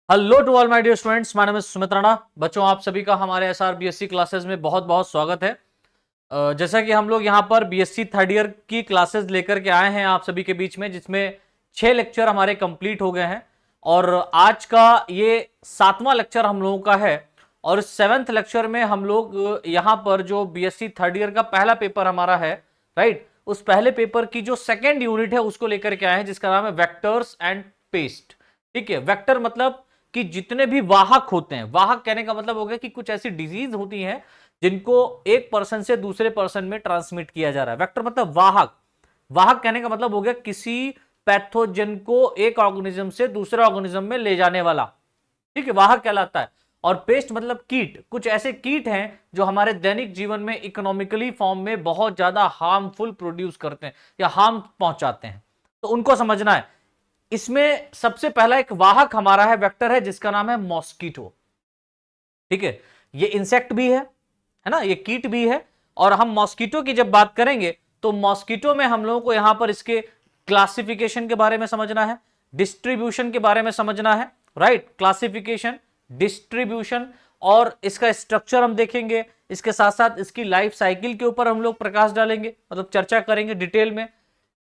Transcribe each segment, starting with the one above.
Hello to all my dear students, my name is Sumit Rana. बच्चों, आप सभी का हमारे एसआर बीएससी क्लासेस में बहुत बहुत स्वागत है। जैसा कि हम लोग यहाँ पर बीएससी थर्ड ईयर की क्लासेस लेकर के आए हैं आप सभी के बीच में, जिसमें 6 लेक्चर हमारे कंप्लीट हो गए हैं और आज का ये 7वां लेक्चर हम लोगों का है। और 7th लेक्चर में हम लोग यहाँ पर जो बीएससी थर्ड ईयर का पहला पेपर हमारा है, राइट, उस पहले पेपर की जो सेकेंड यूनिट है उसको लेकर के आए हैं, जिसका नाम है वेक्टर्स एंड पेस्ट। ठीक है, वेक्टर मतलब कि जितने भी वाहक होते हैं, वाहक कहने का मतलब हो गया कि कुछ ऐसी डिजीज होती हैं जिनको एक पर्सन से दूसरे पर्सन में ट्रांसमिट किया जा रहा है। वेक्टर मतलब वाहक। वाहक कहने का मतलब हो गया किसी पैथोजन को एक ऑर्गेनिज्म से दूसरे ऑर्गेनिज्म में ले जाने वाला। ठीक है, वाहक कहलाता है। और पेस्ट मतलब कीट। कुछ ऐसे कीट हैं जो हमारे दैनिक जीवन में इकोनॉमिकली फॉर्म में बहुत ज्यादा हार्मफुल प्रोड्यूस करते हैं या हार्म पहुंचाते हैं, तो उनको समझना है। इसमें सबसे पहला एक वाहक हमारा है, वेक्टर है, जिसका नाम है मॉस्किटो। ठीक है, ये इंसेक्ट भी है ना, ये कीट भी है। और हम मॉस्किटो की जब बात करेंगे तो मॉस्किटो में हम लोगों को यहां पर इसके क्लासिफिकेशन के बारे में समझना है, डिस्ट्रीब्यूशन के बारे में समझना है, राइट। क्लासिफिकेशन, डिस्ट्रीब्यूशन और इसका स्ट्रक्चर हम देखेंगे। इसके साथ साथ इसकी लाइफ साइकिल के ऊपर हम लोग प्रकाश डालेंगे, मतलब चर्चा करेंगे डिटेल में।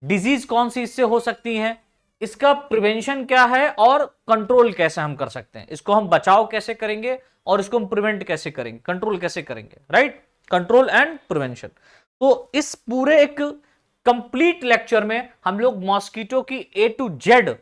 डिजीज कौन सी इससे हो सकती है, इसका प्रिवेंशन क्या है और कंट्रोल कैसे हम कर सकते हैं, इसको हम बचाव कैसे करेंगे और इसको हम प्रिवेंट कैसे करेंगे, कंट्रोल कैसे करेंगे, राइट। Control and prevention. तो इस पूरे एक कंप्लीट लेक्चर में हम लोग मॉस्किटो की ए टू जेड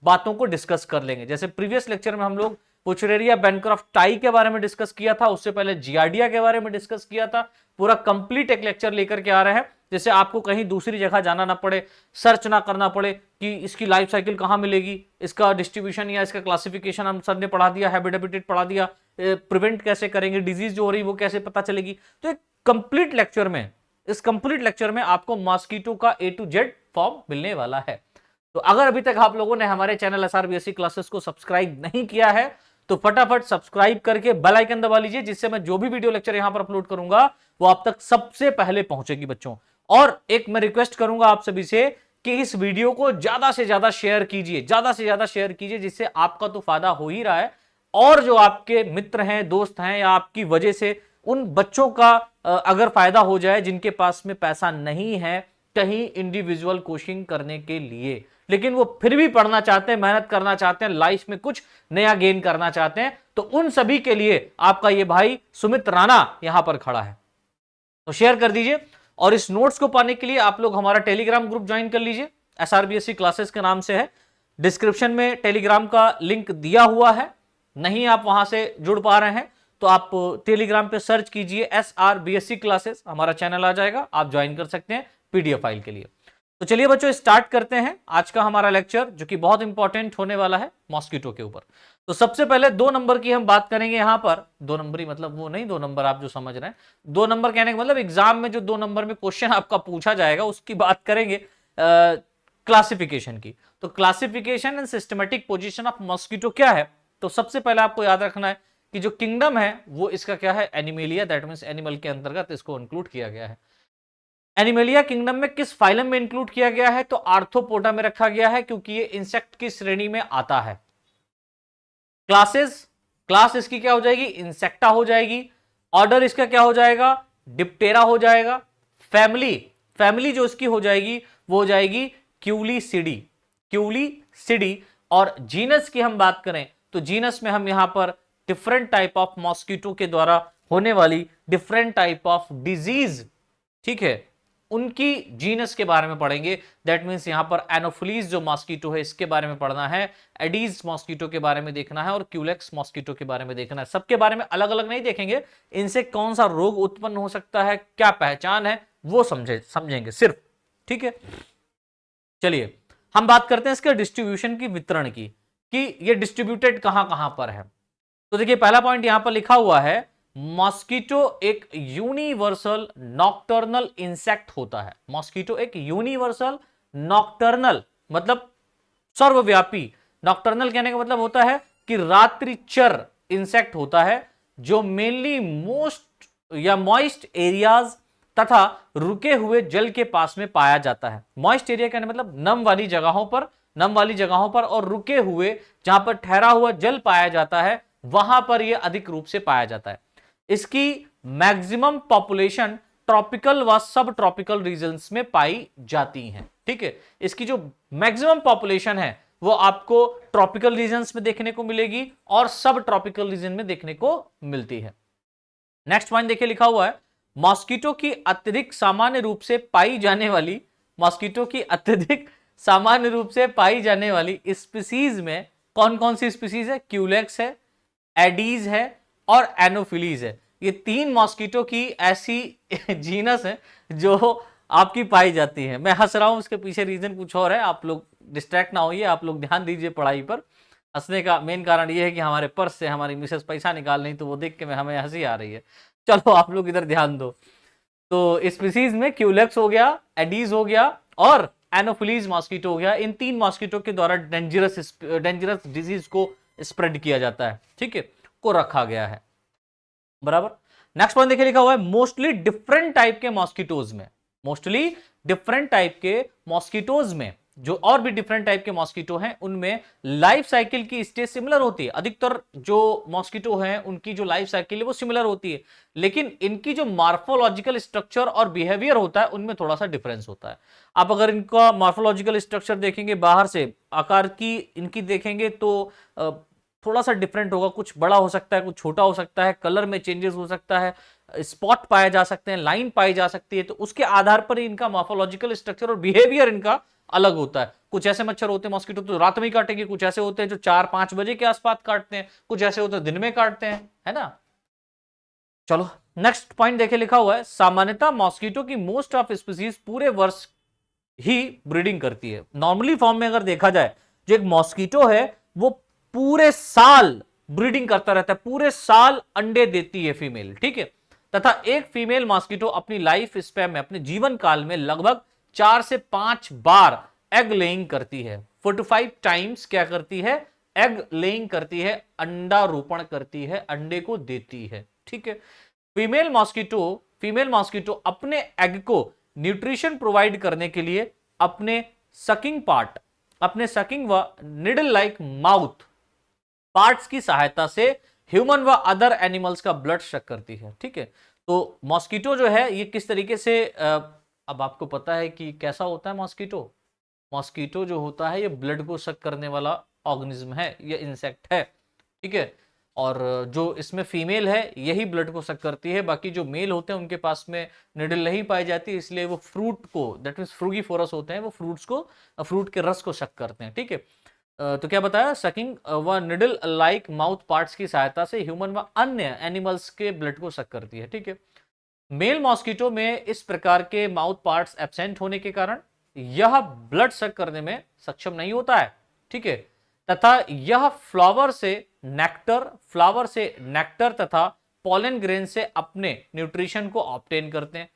बातों को डिस्कस कर लेंगे। जैसे प्रीवियस लेक्चर में हम लोग पुचरेरिया बैनक्रॉफ्ट टाई के बारे में डिस्कस किया था, उससे पहले जियार्डिया के बारे में डिस्कस किया था। पूरा कंप्लीट एक लेक्चर लेकर के आ रहे हैं, जैसे आपको कहीं दूसरी जगह जाना ना पड़े, सर्च ना करना पड़े कि इसकी लाइफ साइकिल कहां मिलेगी, इसका डिस्ट्रीब्यूशन या इसका क्लासिफिकेशन हम सर ने पढ़ा दिया, हैबिटेट पढ़ा दिया, प्रिवेंट कैसे करेंगे, डिजीज जो हो रही वो कैसे पता चलेगी। तो एक कंप्लीट लेक्चर में, इस कंप्लीट लेक्चर में आपको मॉस्किटो का ए टू जेड फॉर्म मिलने वाला है। तो अगर अभी तक आप लोगों ने हमारे चैनल एसआर बीएससी क्लासेस को सब्सक्राइब नहीं किया है तो फटाफट सब्सक्राइब करके बेल आइकन दबा लीजिए, जिससे मैं जो भी वीडियो लेक्चर यहां पर अपलोड करूंगा वो आप तक सबसे पहले पहुंचेगी बच्चों। और एक मैं रिक्वेस्ट करूंगा आप सभी से कि इस वीडियो को ज्यादा से ज्यादा शेयर कीजिए, ज्यादा से ज्यादा शेयर कीजिए, जिससे आपका तो फायदा हो ही रहा है और जो आपके मित्र हैं, दोस्त हैं, या आपकी वजह से उन बच्चों का अगर फायदा हो जाए जिनके पास में पैसा नहीं है कहीं इंडिविजुअल कोचिंग करने के लिए, लेकिन वो फिर भी पढ़ना चाहते हैं, मेहनत करना चाहते हैं, लाइफ में कुछ नया गेन करना चाहते हैं, तो उन सभी के लिए आपका ये भाई सुमित राणा यहां पर खड़ा है। तो शेयर कर दीजिए। और इस नोट्स को पाने के लिए आप लोग हमारा टेलीग्राम ग्रुप ज्वाइन कर लीजिए, एसआरबीएससी क्लासेस के नाम से है। डिस्क्रिप्शन में टेलीग्राम का लिंक दिया हुआ है। नहीं आप वहां से जुड़ पा रहे हैं तो आप टेलीग्राम पे सर्च कीजिए एसआरबीएससी क्लासेस, हमारा चैनल आ जाएगा, आप ज्वाइन कर सकते हैं पीडीएफ फाइल के लिए। तो चलिए बच्चों, स्टार्ट करते हैं आज का हमारा लेक्चर, जो कि बहुत इंपॉर्टेंट होने वाला है मॉस्किटो के ऊपर। तो सबसे पहले 2 नंबर की हम बात करेंगे। यहां पर 2 नंबरी मतलब वो नहीं 2 नंबर आप जो समझ रहे हैं, 2 नंबर कहने का मतलब एग्जाम में जो 2 नंबर में क्वेश्चन आपका पूछा जाएगा उसकी बात करेंगे, क्लासिफिकेशन की। तो classification and systematic position of mosquito क्या है, तो सबसे पहले आपको याद रखना है कि जो किंगडम है वो इसका क्या है, एनिमेलिया, दैट मींस एनिमल के अंतर्गत इसको इंक्लूड किया गया है। एनिमेलिया किंगडम में किस फाइलम में इंक्लूड किया गया है, तो आर्थ्रोपोडा में रखा गया है, क्योंकि ये इंसेक्ट की श्रेणी में आता है। क्लासेस, क्लास इसकी क्या हो जाएगी, इंसेक्टा हो जाएगी। ऑर्डर इसका क्या हो जाएगा, डिप्टेरा हो जाएगा। फैमिली, फैमिली जो इसकी हो जाएगी वो हो जाएगी क्यूलिसिडी, क्यूलिसिडी। और जीनस की हम बात करें तो जीनस में हम यहां पर डिफरेंट टाइप ऑफ मॉस्किटो के द्वारा होने वाली डिफरेंट टाइप ऑफ डिजीज, ठीक है, उनकी जीनस के बारे में पढ़ेंगे। दैट मींस यहां पर एनोफिलीज जो मॉस्किटो है इसके बारे में पढ़ना है, एडीज मॉस्किटो के बारे में देखना है और क्यूलेक्स मॉस्किटो के बारे में देखना है। सबके बारे में अलग अलग नहीं देखेंगे, इनसे कौन सा रोग उत्पन्न हो सकता है, क्या पहचान है, वो समझेंगे सिर्फ। ठीक है, चलिए हम बात करते हैं इसके डिस्ट्रीब्यूशन की, वितरण की, कि ये डिस्ट्रीब्यूटेड कहां कहां पर है। तो देखिए पहला पॉइंट यहां पर लिखा हुआ है, मॉस्किटो एक यूनिवर्सल नॉक्टर्नल इंसेक्ट होता है। मॉस्किटो एक यूनिवर्सल नॉक्टर्नल मतलब सर्वव्यापी, नॉक्टर्नल कहने का मतलब होता है कि रात्रिचर इंसेक्ट होता है, जो मेनली मोस्ट या मॉइस्ट एरियाज तथा रुके हुए जल के पास में पाया जाता है। मॉइस्ट एरिया कहने मतलब नम वाली जगहों पर नम वाली जगहों पर और रुके हुए जहां पर ठहरा हुआ जल पाया जाता है वहां पर यह अधिक रूप से पाया जाता है। इसकी मैक्सिमम पॉपुलेशन ट्रॉपिकल व सब ट्रॉपिकल रीजन्स में पाई जाती हैं। ठीक है, इसकी जो मैक्सिमम पॉपुलेशन है वो आपको ट्रॉपिकल रीजन्स में देखने को मिलेगी और सब ट्रॉपिकल रीजन में देखने को मिलती है। नेक्स्ट पॉइंट देखिए, लिखा हुआ है मॉस्किटो की अत्यधिक सामान्य रूप से पाई जाने वाली, मॉस्किटो की अत्यधिक सामान्य रूप से पाई जाने वाली स्पीसीज में कौन कौन सी स्पीसीज है? क्यूलेक्स है, एडीज है और एनोफिलीज है। ये तीन मॉस्किटो की ऐसी जीनस है जो आपकी पाई जाती है। मैं हंस रहा हूं, उसके पीछे रीजन कुछ और है, आप लोग डिस्ट्रैक्ट ना होइए, आप लोग ध्यान दीजिए पढ़ाई पर। हंसने का मेन कारण ये है कि हमारे पर्स से हमारी मिसेस पैसा निकाल रही, तो वो देख के हमें हंसी आ रही है। चलो आप लोग इधर ध्यान दो। तो स्पीसीज में क्यूलेक्स हो गया, एडीज हो गया और एनोफिलीज मॉस्किटो हो गया। इन तीन मॉस्किटो के द्वारा डेंजरस डिजीज को स्प्रेड किया जाता है, ठीक है, को रखा गया है। बराबर। नेक्स्ट पॉइंट देखिए, लिखा हुआ है मोस्टली डिफरेंट टाइप के मॉस्किटोज में, मोस्टली डिफरेंट टाइप के मॉस्किटोज में, जो और भी डिफरेंट टाइप के मॉस्किटो हैं उनमें लाइफ साइकिल की स्टेज सिमिलर होती है। अधिकतर जो मॉस्किटो हैं उनकी जो लाइफ साइकिल है वो सिमिलर होती है, लेकिन इनकी जो मार्फोलॉजिकल स्ट्रक्चर और बिहेवियर होता है उनमें थोड़ा सा डिफरेंस होता है। आप अगर इनका मार्फोलॉजिकल स्ट्रक्चर देखेंगे, बाहर से आकार की इनकी देखेंगे तो थोड़ा सा डिफरेंट होगा, कुछ बड़ा हो सकता है, कुछ छोटा हो सकता है, कलर में चेंजेस हो सकता है, स्पॉट पाए जा सकते हैं, लाइन पाई जा सकती है। तो उसके आधार पर इनका मॉर्फोलॉजिकल स्ट्रक्चर और बिहेवियर इनका अलग होता है। कुछ ऐसे मच्छर होते हैं मॉस्किटो तो रात में ही काटेंगे, कुछ ऐसे होते हैं जो 4-5 बजे के आसपास काटते हैं, कुछ ऐसे होते हैं दिन में काटते हैं, है ना। चलो नेक्स्ट पॉइंट देखिए, लिखा हुआ है सामान्यतः मॉस्किटो की मोस्ट ऑफ स्पीसीज पूरे वर्ष ही ब्रीडिंग करती है। नॉर्मली फॉर्म में अगर देखा जाए, जो एक मॉस्किटो है वो पूरे साल ब्रीडिंग करता रहता है, पूरे साल अंडे देती है फीमेल, ठीक है। तथा एक फीमेल मॉस्किटो अपनी लाइफ स्पैन में, अपने जीवन काल में लगभग 4 से 5 बार एग लेइंग करती है। 4 to 5 टाइम्स क्या करती है? एग लेइंग करती है, अंडा रोपण करती है, अंडे को देती है, ठीक है। फीमेल मॉस्किटो अपने एग को न्यूट्रिशन प्रोवाइड करने के लिए अपने सकिंग व निडल लाइक माउथ पार्ट्स की सहायता से ह्यूमन व अदर एनिमल्स का ब्लड सक करती है, ठीक है। तो मॉस्किटो जो है ये किस तरीके से अब आपको पता है कि कैसा होता है मॉस्किटो जो होता है ये ब्लड को सक करने वाला ऑर्गेनिज्म है, ये इंसेक्ट है, ठीक है। और जो इसमें फीमेल है यही ब्लड को सक करती है, बाकी जो मेल होते हैं उनके पास में निडल नहीं पाई जाती, इसलिए वो फ्रूट को, दैट मीन्स फ्रूगीफोरस होते हैं, वो फ्रूट के रस को सक करते हैं, ठीक है। तो क्या बताया, सकिंग व निडल लाइक माउथ पार्ट्स की सहायता से ह्यूमन व अन्य एनिमल्स के ब्लड को सक करती है, ठीक है। मेल मॉस्किटो में इस प्रकार के माउथ पार्ट्स एब्सेंट होने के कारण यह ब्लड सक करने में सक्षम नहीं होता है, ठीक है। तथा यह फ्लावर से नेक्टर तथा पॉलन ग्रेन से अपने न्यूट्रिशन को ऑब्टेन करते हैं।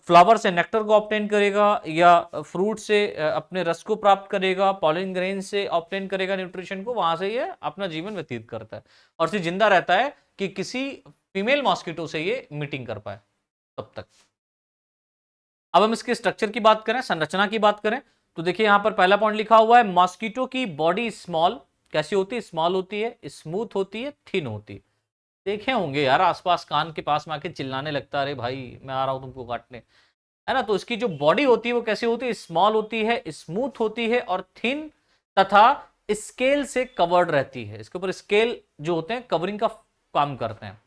फ्लावर से नेक्टर को ऑब्टेन करेगा या फ्रूट से अपने रस को प्राप्त करेगा, पॉलन ग्रेन से ऑब्टेन करेगा न्यूट्रिशन को, वहां से ये अपना जीवन व्यतीत करता है और सिर्फ जिंदा रहता है कि किसी फीमेल मॉस्किटो से ये मीटिंग कर पाए तब तक। अब हम इसके स्ट्रक्चर की बात करें, संरचना की बात करें, तो देखिए यहां पर पहला पॉइंट लिखा हुआ है मॉस्किटो की बॉडी स्मॉल, कैसी होती है? स्मॉल होती है, स्मूथ होती है, थिन होती है। देखे होंगे यार आसपास कान के पास में आके चिल्लाने लगता, अरे भाई मैं आ रहा हूं तुमको काटने, है ना। तो इसकी जो बॉडी होती है वो कैसी होती है? स्मॉल होती है, स्मूथ होती है और थिन तथा स्केल से कवर्ड रहती है। इसके ऊपर स्केल जो होते हैं कवरिंग का काम करते हैं।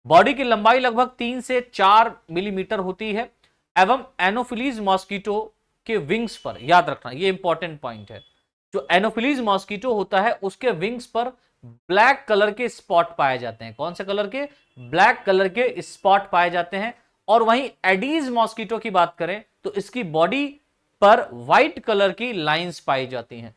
बॉडी की लंबाई लगभग 3 से 4 मिलीमीटर होती है एवं एनोफिलीज मॉस्किटो के विंग्स पर, याद रखना ये इंपॉर्टेंट पॉइंट है, जो एनोफिलीज मॉस्किटो होता है उसके विंग्स पर ब्लैक कलर के स्पॉट पाए जाते हैं। कौन से कलर के? ब्लैक कलर के स्पॉट पाए जाते हैं। और वहीं एडीज मॉस्किटो की बात करें तो इसकी बॉडी पर व्हाइट कलर की लाइंस पाई जाती हैं।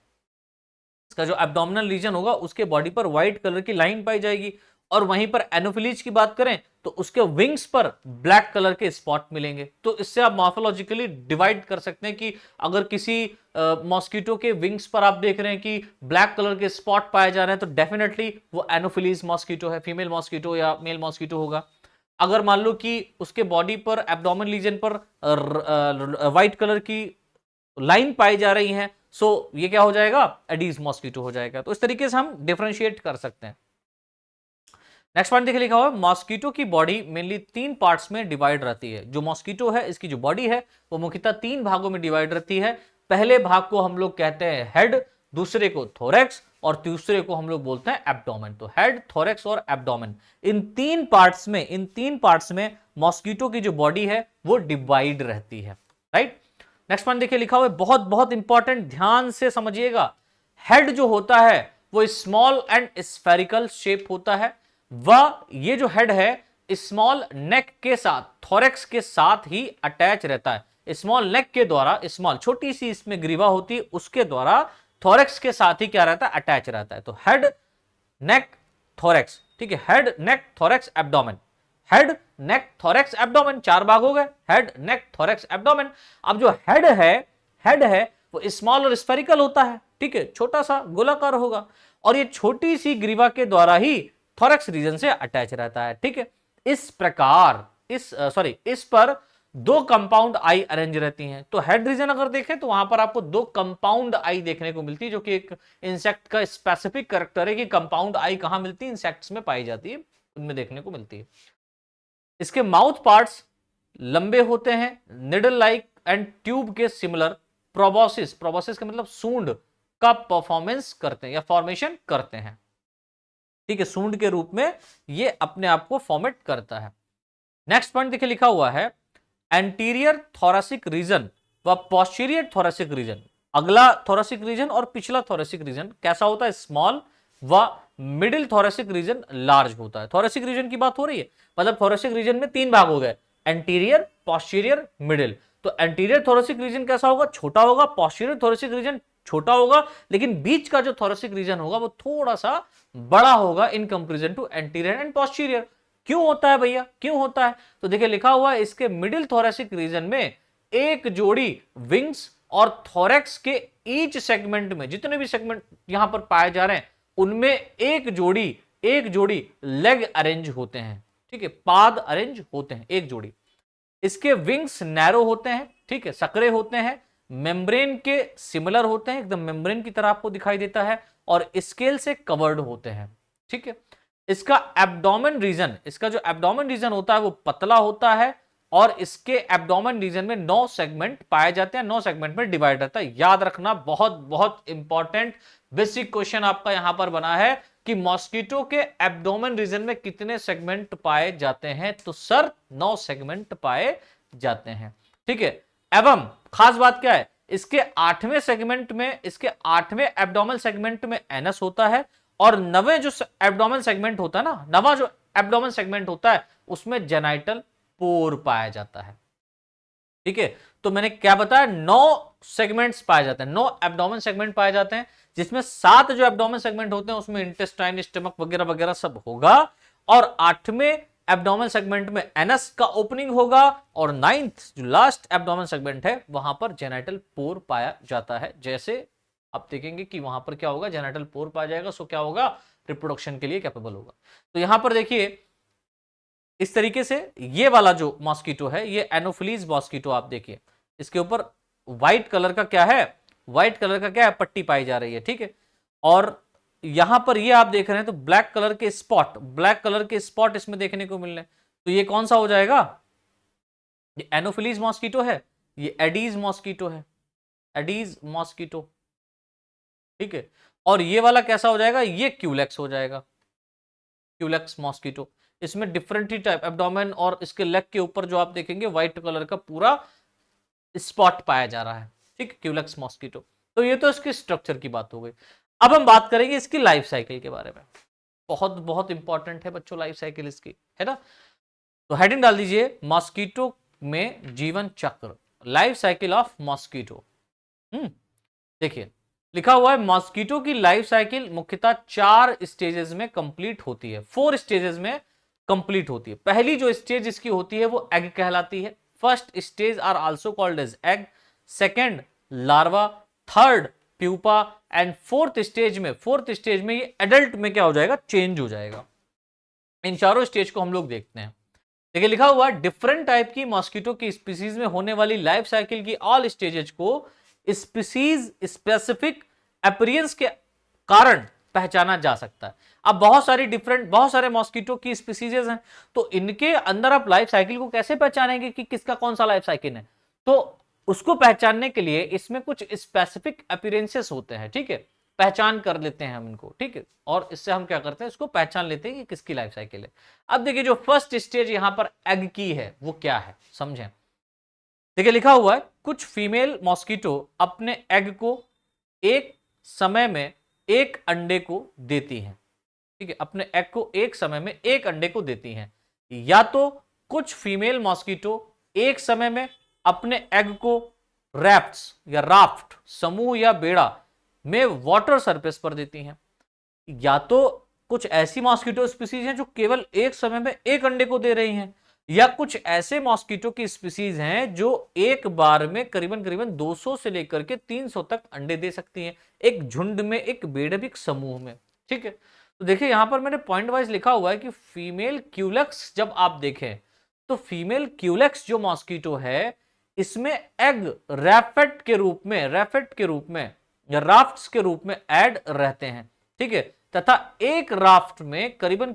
इसका जो एब्डोमिनल रीजन होगा उसके बॉडी पर व्हाइट कलर की लाइन पाई जाएगी। और वहीं पर एनोफिलीज की बात करें तो उसके विंग्स पर ब्लैक कलर के स्पॉट मिलेंगे। तो इससे आप मॉर्फोलॉजिकली डिवाइड कर सकते हैं कि अगर किसी मॉस्किटो के विंग्स पर आप देख रहे हैं कि ब्लैक कलर के स्पॉट पाए जा रहे हैं तो डेफिनेटली वो एनोफिलीज मॉस्किटो है, फीमेल मॉस्किटो या मेल मॉस्किटो होगा। अगर मान लो कि उसके बॉडी पर एब्डोमिनल रीजन पर व्हाइट कलर की लाइन पाई जा रही है सो ये क्या हो जाएगा, एडीज मॉस्किटो हो जाएगा। तो इस तरीके से हम डिफरेंशिएट कर सकते हैं। नेक्स्ट पॉइंट देखिए, लिखा हुआ है मॉस्किटो की बॉडी मेनली 3 पार्ट्स में डिवाइड रहती है। जो मॉस्किटो है इसकी जो बॉडी है वो मुख्यतः 3 भागों में डिवाइड रहती है। पहले भाग को हम लोग कहते हैं हेड, दूसरे को थोरैक्स और तीसरे को हम लोग बोलते हैं एब्डोमेन। तो हेड, थोरैक्स और एब्डोमेन, इन 3 पार्ट्स में मॉस्किटो की जो बॉडी है वो डिवाइड रहती है, राइट। नेक्स्ट पॉइंट देखिए, लिखा हुआ है बहुत बहुत इंपॉर्टेंट, ध्यान से समझिएगा। हेड जो होता है वो स्मॉल एंड स्फेरिकल शेप होता है। वह ये जो हेड है स्मॉल नेक के साथ, थोरैक्स के साथ ही अटैच रहता है। स्मॉल नेक के द्वारा, स्मॉल छोटी सी इसमें ग्रीवा होती है, उसके द्वारा थोरैक्स के साथ ही क्या रहता है, अटैच रहता है। तो हेड, नेक, थोरैक्स, ठीक है, हेड, नेक, थोरैक्स, एब्डोमेन। हेड, नेक, थोरैक्स, एब्डोमेन, 4 भाग हो गए, हेड, नेक, थोरैक्स, एब्डोमेन। अब जो हेड है वो स्मॉल और स्फेरिकल होता है, ठीक है, छोटा सा गोलाकार होगा, और ये छोटी सी ग्रीवा के द्वारा ही थोरैक्स रीजन से अटैच रहता है, ठीक है। इस प्रकार इस पर 2 कंपाउंड आई अरेंज रहती हैं। तो हेड रीजन अगर देखें तो वहां पर आपको 2 कंपाउंड आई देखने को मिलती है, जो कि एक इंसेक्ट का स्पेसिफिक कैरेक्टर है कि कंपाउंड आई कहां मिलती है, इंसेक्ट्स में पाई जाती है, उनमें देखने को मिलती है। इसके माउथ पार्ट्स लंबे होते हैं, निडल लाइक एंड ट्यूब के सिमिलर। प्रोबोसिस का मतलब सूंड का परफॉर्मेंस करते हैं या फॉर्मेशन करते हैं, ठीक है, सूंड के रूप में ये अपने आप को फॉर्मेट करता है। नेक्स्ट पॉइंट देखिए, लिखा हुआ है एंटीरियर थोरैसिक रीजन व पोस्टीरियर थोरैसिक रीजन। अगला थोरैसिक रीजन और पिछला थोरैसिक रीजन कैसा होता है, स्मॉल, व मिडिल थोरैसिक रीजन लार्ज होता है। थोरैसिक रीजन की बात हो रही है, मतलब थोरैसिक रीजन में 3 भाग हो गए, एंटीरियर, पोस्टीरियर, मिडिल। तो एंटीरियर थोरैसिक रीजन कैसा होगा, छोटा होगा, पोस्टीरियर थोरैसिक रीजन छोटा होगा, लेकिन बीच का जो थोरैसिक रीजन होगा वो थोड़ा सा बड़ा होगा in comparison to anterior and posterior. क्यों होता है भैया, क्यों होता है? तो देखिए लिखा हुआ है इसके मिडिल थोरैसिक रीजन में एक जोड़ी विंग्स और थोरैक्स के ईच सेगमेंट में, जितने भी सेगमेंट यहां पर पाए जा रहे हैं उनमें एक जोड़ी लेग अरेंज होते हैं, ठीक है, पाद अरेंज होते हैं, एक जोड़ी। इसके विंग्स नैरो होते हैं, ठीक है, सकरे होते हैं, मेम्ब्रेन के सिमिलर होते हैं, एकदम मेम्ब्रेन की तरह आपको दिखाई देता है, और स्केल से कवर्ड होते हैं, ठीक है। इसका जो एब्डोमेन रीजन होता है वो पतला होता है, और इसके एब्डोमेन रीजन में 9 सेगमेंट पाए जाते हैं, 9 सेगमेंट में डिवाइड रहता है। याद रखना, बहुत बहुत इंपॉर्टेंट बेसिक क्वेश्चन आपका यहां पर बना है कि मॉस्किटो के एब्डोमेन रीजन में कितने सेगमेंट पाए जाते हैं, तो सर 9 सेगमेंट पाए जाते हैं, ठीक है। एवं खास बात क्या है, इसके 8वें एब्डोमेन सेगमेंट में एनस होता है, और 9वें जो एब्डोमेन सेगमेंट होता है ना, 9वां जो एब्डोमेन सेगमेंट होता है उसमें जेनाइटल पोर पाया जाता है, ठीक है। तो मैंने क्या बताया, 9 सेगमेंट्स पाए जाते हैं, 9 एब्डोमेन सेगमेंट पाए जाते हैं, जिसमें 7 जो एब्डोमेन सेगमेंट होते हैं उसमें इंटेस्टाइन, स्टमक वगैरह वगैरह सब होगा, और 8वें एब्डोमेन सेगमेंट में एनस का ओपनिंग होगा, और 9th जो लास्ट एब्डोमेन सेगमेंट है वहां पर जेनाइटल पोर पाया जाता है। जैसे आप देखेंगे कि वहां पर क्या होगा, जेनाइटल पोर पाया जाएगा, सो क्या होगा, रिप्रोडक्शन के लिए कैपेबल होगा। तो यहां पर देखिए इस तरीके से ये वाला जो मॉस्किटो है ये एनोफिलीज मॉस्किटो, आप देखिए इसके ऊपर व्हाइट कलर का क्या है, पट्टी पाई जा रही है, ठीक है। और यहां पर ये आप देख रहे हैं तो ब्लैक कलर के स्पॉट इसमें देखने को मिल रहे हैं। तो ये कौन सा हो जाएगा, ये एनोफिलीज मॉस्किटो है, ये एडीज मॉस्किटो है, एडीज मॉस्किटो, ठीक है। और ये वाला कैसा हो जाएगा, ये क्यूलेक्स हो जाएगा, क्यूलेक्स मॉस्किटो। इसमें डिफरेंट ही टाइप एब्डोमेन, और इसके लेग के ऊपर जो आप देखेंगे व्हाइट कलर का पूरा स्पॉट पाया जा रहा है, ठीक, क्यूलेक्स मॉस्किटो। तो ये तो इसकी स्ट्रक्चर की बात हो गई। अब हम बात करेंगे इसकी लाइफ साइकिल के बारे में, बहुत बहुत इंपॉर्टेंट है बच्चों लाइफ साइकिल इसकी, है ना। तो हेडिंग डाल दीजिए मॉस्किटो में जीवन चक्र, लाइफ साइकिल ऑफ मॉस्किटो। देखिए लिखा हुआ है मॉस्किटो की लाइफ साइकिल मुख्यतः 4 स्टेजेस में कंप्लीट होती है, 4 स्टेजेस में कंप्लीट होती है। पहली जो स्टेज इसकी होती है वो एग कहलाती है। First stage are also called as egg, second larva, third pupa, and fourth stage में ये एडल्ट में क्या हो जाएगा, चेंज हो जाएगा। इन चारों स्टेज को हम लोग देखते हैं। देखिए लिखा हुआ डिफरेंट टाइप की मॉस्किटो की स्पीसीज में होने वाली लाइफ साइकिल की ऑल स्टेजेस को स्पीसीज स्पेसिफिक अपीयरेंस के कारण पहचाना जा सकता है। अब बहुत सारे मॉस्किटो की स्पीसीज हैं, तो इनके अंदर आप लाइफ साइकिल को कैसे पहचानेंगे कि किसका कौन सा लाइफ साइकिल है? तो उसको पहचानने के लिए इसमें कुछ स्पेसिफिक अपीयरेंसेस होते हैं, ठीक है, पहचान कर लेते हैं हम इनको, ठीक है, और इससे हम क्या करते हैं, इसको पहचान लेते हैं कि किसकी लाइफ साइकिल है। अब देखिए जो फर्स्ट स्टेज यहां पर एग की है वो क्या है, समझें। देखिए लिखा हुआ है कुछ फीमेल मॉस्किटो अपने एग को एक समय में एक अंडे को देती हैं, ठीक है, अपने एग को एक समय में एक अंडे को देती हैं। या तो कुछ फीमेल मॉस्किटो एक समय में अपने एग को रैफ्ट्स या राफ्ट समूह या बेड़ा में वाटर सरफेस पर देती हैं। या तो कुछ ऐसी मॉस्किटो स्पीसीज हैं जो केवल एक समय में एक अंडे को दे रही हैं, या कुछ ऐसे मॉस्किटो की स्पीसीज हैं जो एक बार में करीबन 200 से लेकर के 300 तक अंडे दे सकती हैं, एक झुंड में, एक बेड़े में, एक समूह में, ठीक है। तो देखिए यहां पर मैंने पॉइंट वाइज लिखा हुआ है कि फीमेल क्यूलेक्स जब आप देखें तो फीमेल क्यूलेक्स जो मॉस्किटो है इसमें एग रैफेट के रूप में या राफ्ट्स के रूप में ऐड रहते हैं, ठीक है, तथा एक राफ्ट में करीबन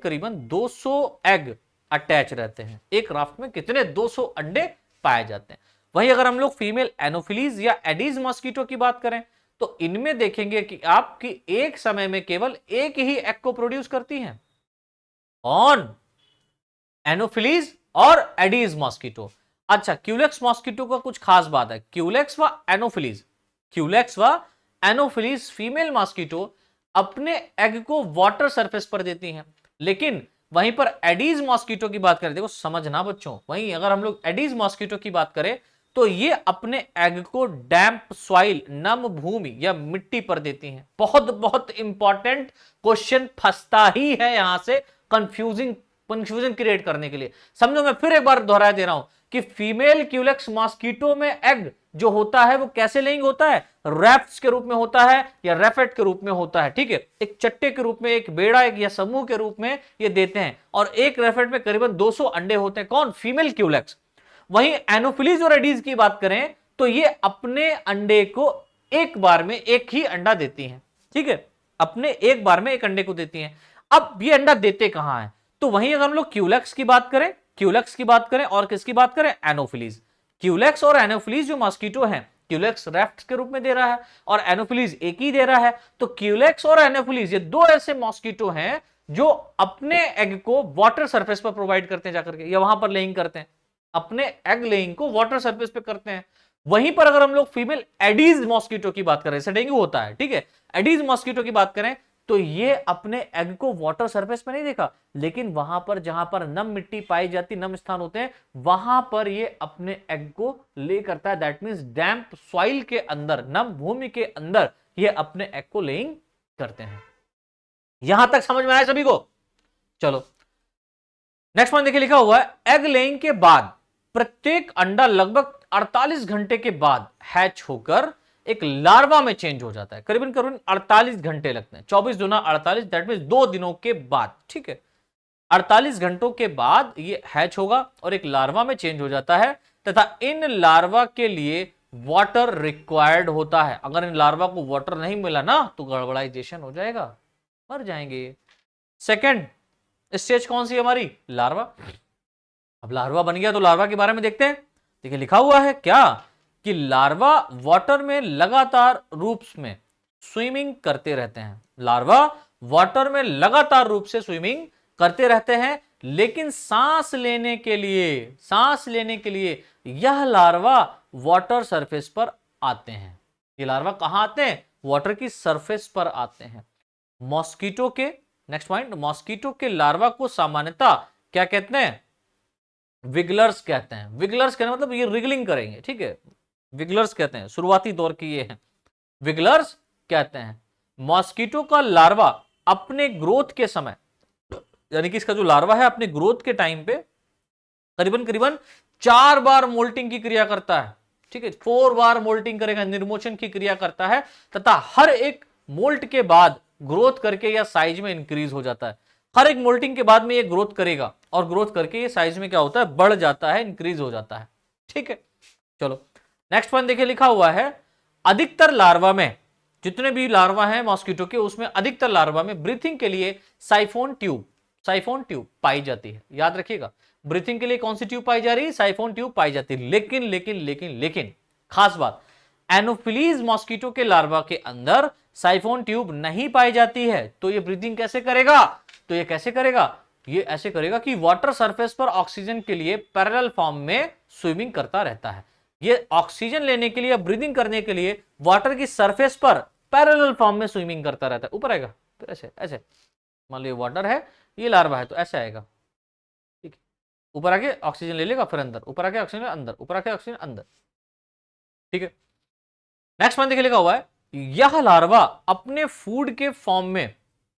200 एग अटैच रहते हैं। एक राफ्ट में कितने 200 अंडे पाए जाते हैं। वहीं अगर हम लोग फीमेल एनोफिलीज या एडीज मॉस्किटो की बात करें तो इनमें देखेंगे कि आपकी एक समय में केवल एक ही एग को प्रोड्यूस करती हैं, कौन, एनोफिलीज और एडीज मॉस्किटो। अच्छा, क्यूलेक्स मॉस्किटो का कुछ खास बात है, क्यूलेक्स व एनोफिलीज फीमेल मॉस्किटो अपने एग को वाटर सरफेस पर देती हैं, लेकिन वहीं पर एडीज मॉस्किटो की बात करें, देखो समझना बच्चों, वहीं अगर हम लोग एडीज मॉस्किटो की बात करें तो ये अपने एग को डैम्प सॉइल, नम भूमि या मिट्टी पर देती हैं। बहुत इंपॉर्टेंट क्वेश्चन फंसता ही है यहां से कंफ्यूजन क्रिएट करने के लिए। समझो, मैं फिर एक बार दोहरा दे रहा हूं कि फीमेल क्यूलेक्स मॉस्किटो में एग जो होता है वो कैसे लेइंग होता है, रैफ्ट्स के रूप में होता है या रैफेट के रूप में होता है, ठीक है, एक चट्टे के रूप में, एक बेड़ा एक या समूह के रूप में ये देते हैं, और एक रैफेट में करीबन 200 अंडे होते हैं, कौन, फीमेल क्यूलेक्स। वहीं एनोफिलीज और एडीज की बात करें तो ये अपने अंडे को एक बार में एक ही अंडा देती हैं, ठीक है, अपने एक बार में एक अंडे को देती हैं। अब ये अंडा देते कहां है, तो वहीं अगर हम लोग क्यूलेक्स की बात करें और किसकी बात करें, एनोफिलीज। क्यूलेक्स और एनोफिलीज जो मॉस्किटो हैं, क्यूलेक्स रैफ्ट के रूप में दे रहा है और एनोफिलीज एक ही दे रहा है, तो क्यूलेक्स और एनोफिलीज ये दो ऐसे मॉस्किटो हैं जो अपने एग को वाटर सरफेस पर प्रोवाइड करते हैं जाकर के, या वहां पर लेइंग करते हैं, अपने एग लेइंग को वाटर सरफेस पे करते हैं। वहीं पर अगर हम लोग फीमेल एडीज मॉस्किटो की बात करें, डेंगू होता है, ठीक है, एडीज मॉस्किटो की बात करें तो ये अपने एग को वाटर सरफेस पे नहीं देखा, लेकिन वहां पर जहां पर नम मिट्टी पाई जाती, नम स्थान होते हैं, वहां पर ये अपने एग को ले करता है, दैट मींस डैम्प सॉइल के अंदर, नम भूमि के अंदर ये अपने एग को लेइंग करते हैं। यहां तक समझ में आया सभी को? चलो नेक्स्ट पॉइंट देखिए, लिखा हुआ है एग लेइंग के बाद प्रत्येक अंडा लगभग 48 घंटे के बाद हैच होकर एक लार्वा में चेंज हो जाता है। करीबन 48 घंटे लगते हैं, 24 दूना 48, दैट मींस 2 दिनों के बाद, ठीक है, 48 घंटों के बाद ये हैच होगा और एक लार्वा में चेंज हो जाता है, तथा इन लार्वा के लिए वाटर रिक्वायर्ड होता है। अगर इन लार्वा को वाटर नहीं मिला ना तो गड़बड़ाइजेशन हो जाएगा, मर जाएंगे। सेकेंड स्टेज कौन सी हमारी, लार्वा। अब लार्वा बन गया तो लार्वा के बारे में देखते हैं। देखिए लिखा हुआ है क्या कि लार्वा वाटर में लगातार रूप में स्विमिंग करते रहते हैं। लार्वा वाटर में लगातार रूप से स्विमिंग करते रहते हैं, लेकिन सांस लेने के लिए यह लार्वा वाटर सरफेस पर आते हैं। ये लार्वा कहां आते हैं, वाटर की सरफेस पर आते हैं। मॉस्किटो के, नेक्स्ट पॉइंट, मॉस्किटो के लार्वा को सामान्यतः क्या कहते हैं, विगलर्स कहते हैं। विगलर्स कहने मतलब ये रिगलिंग करेंगे, ठीक है, विगलर्स कहते हैं, शुरुआती दौर की ये है, विगलर्स कहते हैं। मॉस्किटो का लार्वा अपने ग्रोथ के समय, यानी कि इसका जो लार्वा है अपने ग्रोथ के टाइम पे करीबन 4 बार मोल्टिंग की क्रिया करता है, ठीक है, 4 बार मोल्टिंग करेगा, निर्मोचन की क्रिया करता है, तथा हर एक मोल्ट के बाद ग्रोथ करके या साइज में इंक्रीज हो जाता है। हर एक मोल्टिंग के बाद में ये ग्रोथ करेगा और ग्रोथ करके ये साइज में क्या होता है, बढ़ जाता है, इंक्रीज हो जाता है, ठीक है। चलो नेक्स्ट पॉइंट देखिए, लिखा हुआ है अधिकतर लार्वा में, जितने भी लार्वा हैं मॉस्किटो के, उसमें अधिकतर लार्वा में ब्रीथिंग के लिए साइफोन ट्यूब पाई जाती है। याद रखिएगा, ब्रीथिंग के लिए कौन सी ट्यूब पाई जा रही है? साइफोन ट्यूब पाई जाती है। लेकिन लेकिन लेकिन लेकिन खास बात, एनोफिलीज मॉस्किटो के लार्वा के अंदर साइफोन ट्यूब नहीं पाई जाती है। तो ये ब्रीथिंग कैसे करेगा? तो ये कैसे करेगा? ये ऐसे करेगा कि वाटर सरफेस पर ऑक्सीजन के लिए पैरेलल फॉर्म में स्विमिंग करता रहता है। ये ऑक्सीजन लेने के लिए, ब्रीदिंग करने के लिए वाटर की सरफेस पर पैरेलल फॉर्म में स्विमिंग करता रहता है। ऊपर आएगा फिर ऐसे ऐसे, मान लो ये वाटर है, ये लार्वा है, तो ऐसे आएगा, ठीक है। ऊपर आके ऑक्सीजन ले लेगा, फिर अंदर, ऊपर आके ऑक्सीजन अंदर, ऊपर आके ऑक्सीजन अंदर, ठीक है। नेक्स्ट पॉइंट देखिए, लिखा हुआ है यह लार्वा अपने फूड के फॉर्म में,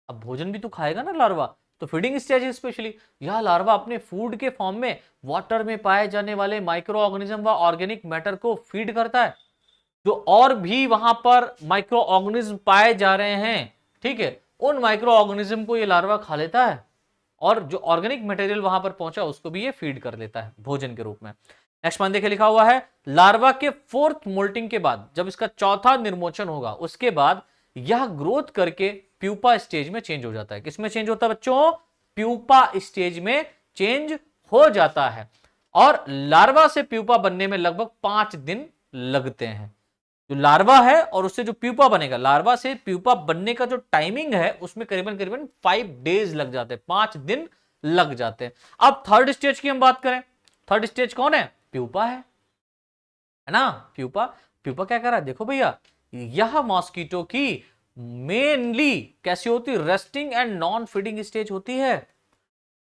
अब भोजन भी तो खाएगा ना लार्वा, तो फीडिंग स्टेज स्पेशली, यह लार्वा अपने फूड के फॉर्म में वाटर में पाए जाने वाले माइक्रो ऑर्गेनिज्म व ऑर्गेनिक मैटर को फीड करता है। जो और भी वहां पर माइक्रो ऑर्गेनिज्म पाए जा रहे हैं, ठीक है, उन माइक्रो ऑर्गेनिज्म को ये लार्वा खा लेता है, और जो ऑर्गेनिक मटेरियल वहां पर पहुंचा उसको भी ये फीड कर लेता है भोजन के रूप में। नेक्स्ट मान देखिए, लिखा हुआ है लार्वा के फोर्थ मोल्टिंग के बाद, जब इसका चौथा निर्मोचन होगा, उसके बाद यह ग्रोथ करके प्यूपा स्टेज में चेंज हो जाता है। किसमें चेंज होता है बच्चों? प्यूपा स्टेज में चेंज हो जाता है। और लार्वा से प्यूपा बनने में लगभग 5 दिन लगते हैं। जो लार्वा है और उससे जो प्यूपा बनेगा, लार्वा से प्यूपा बनने का जो टाइमिंग है उसमें करीबन करीबन 5 डेज लग जाते हैं, 5 दिन लग जाते हैं। अब थर्ड स्टेज की हम बात करें, थर्ड स्टेज कौन है? प्यूपा है ना। प्यूपा क्या कर रहा है? देखो भैया, यह मॉस्किटो की मेनली कैसी होती है? Resting and non feeding stage होती है।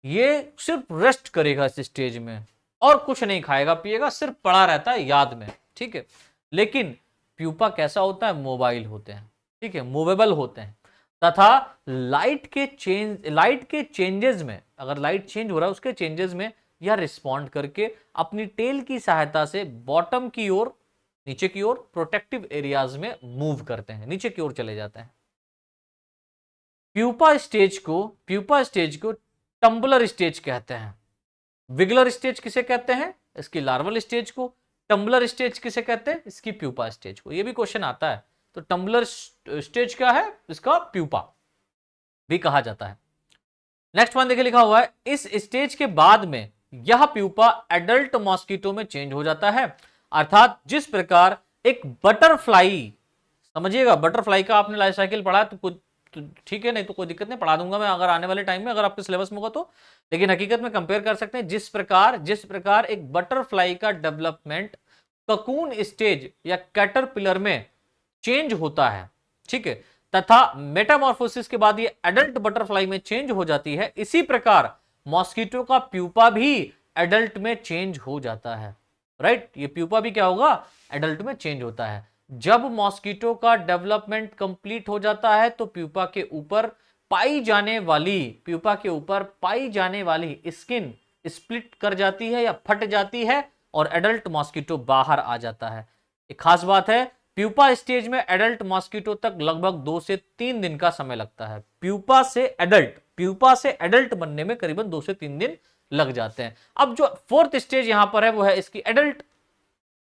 ये सिर्फ रेस्ट करेगा इस स्टेज में, और कुछ नहीं खाएगा पिएगा, सिर्फ पड़ा रहता है याद में, ठीक है। लेकिन प्यूपा कैसा होता है? मोबाइल होते हैं, ठीक है, मूवेबल होते हैं, तथा लाइट के चेंजेस में, अगर लाइट चेंज हो रहा है उसके चेंजेस में यह रिस्पॉन्ड करके अपनी टेल की सहायता से बॉटम की ओर, नीचे की ओर प्रोटेक्टिव एरियाज में मूव करते हैं, नीचे की ओर चले जाते हैं। प्यूपा स्टेज को टम्बलर स्टेज कहते हैं। विगलर स्टेज किसे कहते हैं? इसकी लार्वल स्टेज को। टम्बलर स्टेज किसे कहते हैं? इसकी प्यूपा स्टेज को। ये भी क्वेश्चन आता है। तो टम्बलर स्टेज क्या है? इसका प्यूपा भी कहा जाता है। नेक्स्ट वन देखिए, लिखा हुआ है इस स्टेज के बाद में यह प्यूपा एडल्ट मॉस्किटो में चेंज हो जाता है। अर्थात जिस प्रकार एक बटरफ्लाई, समझिएगा, बटरफ्लाई का आपने लाइफ साइकिल पढ़ा तो ठीक है, नहीं तो कोई दिक्कत नहीं, पढ़ा दूंगा मैं अगर आने वाले टाइम में, अगर आपके सिलेबस में होगा तो। लेकिन हकीकत में कंपेयर कर सकते हैं, जिस प्रकार एक बटरफ्लाई का डेवलपमेंट ककून स्टेज या कैटरपिलर में चेंज होता है, ठीक है, तथा मेटामॉर्फोसिस के बाद ये एडल्ट बटरफ्लाई में चेंज हो जाती है, इसी प्रकार मॉस्किटो का प्यूपा भी एडल्ट में चेंज हो जाता है। राइट, ये प्यूपा भी क्या होगा? एडल्ट में चेंज होता है। जब मॉस्किटो का डेवलपमेंट कंप्लीट हो जाता है तो प्यूपा के ऊपर पाई जाने वाली स्किन स्प्लिट कर जाती है या फट जाती है और एडल्ट मॉस्किटो बाहर आ जाता है। एक खास बात है, प्यूपा स्टेज में एडल्ट मॉस्किटो तक लगभग 2 से 3 दिन का समय लगता है। प्यूपा से एडल्ट बनने में करीबन 2 से 3 दिन लग जाते हैं। अब जो फोर्थ स्टेज यहां पर है वो है इसकी एडल्ट,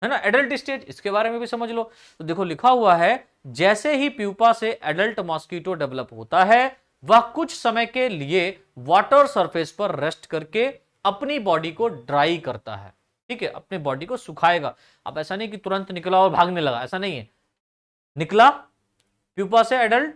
है ना, एडल्ट स्टेज। इसके बारे में भी समझ लो। तो देखो लिखा हुआ है जैसे ही प्यूपा से एडल्ट मॉस्किटो डेवलप होता है, वह कुछ समय के लिए वाटर सरफेस पर रेस्ट करके अपनी बॉडी को ड्राई करता है, ठीक है, अपनी बॉडी को सुखाएगा। अब ऐसा नहीं कि तुरंत निकला और भागने लगा, ऐसा नहीं है। निकला प्यूपा से एडल्ट,